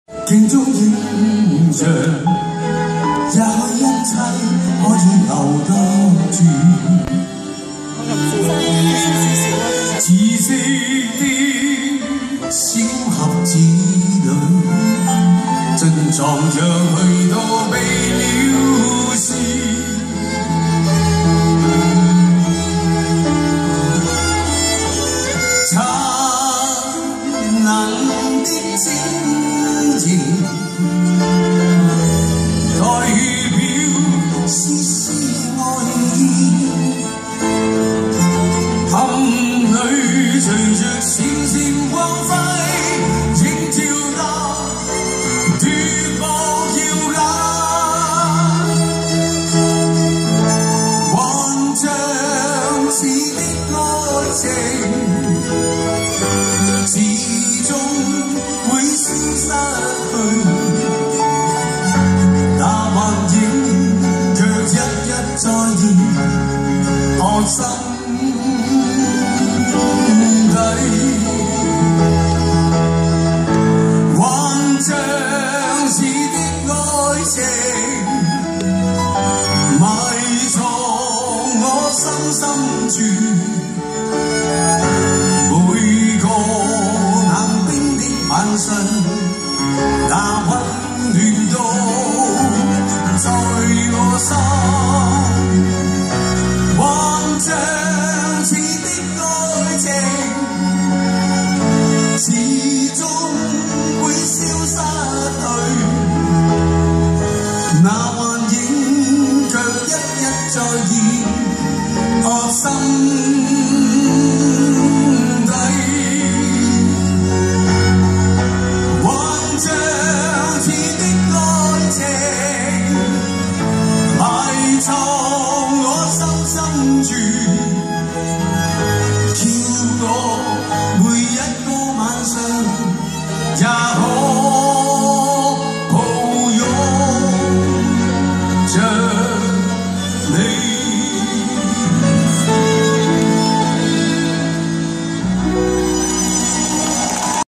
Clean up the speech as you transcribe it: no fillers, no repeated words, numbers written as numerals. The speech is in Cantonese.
鏡中影像，也許一切可以留得住。紫色的小盒子裏，珍藏着許多被了事。燦爛的晶瑩，代表絲絲愛意，含淚隨着閃閃光輝，映照那奪目耀眼，還像似的愛情。始終會消失去，那幻影卻一一再現我心底，還像似的愛情埋藏我心深處。晚上，那溫暖都在我心，還像似的愛情，始終會消失去，那幻影卻一一再現我心。也可抱擁着你。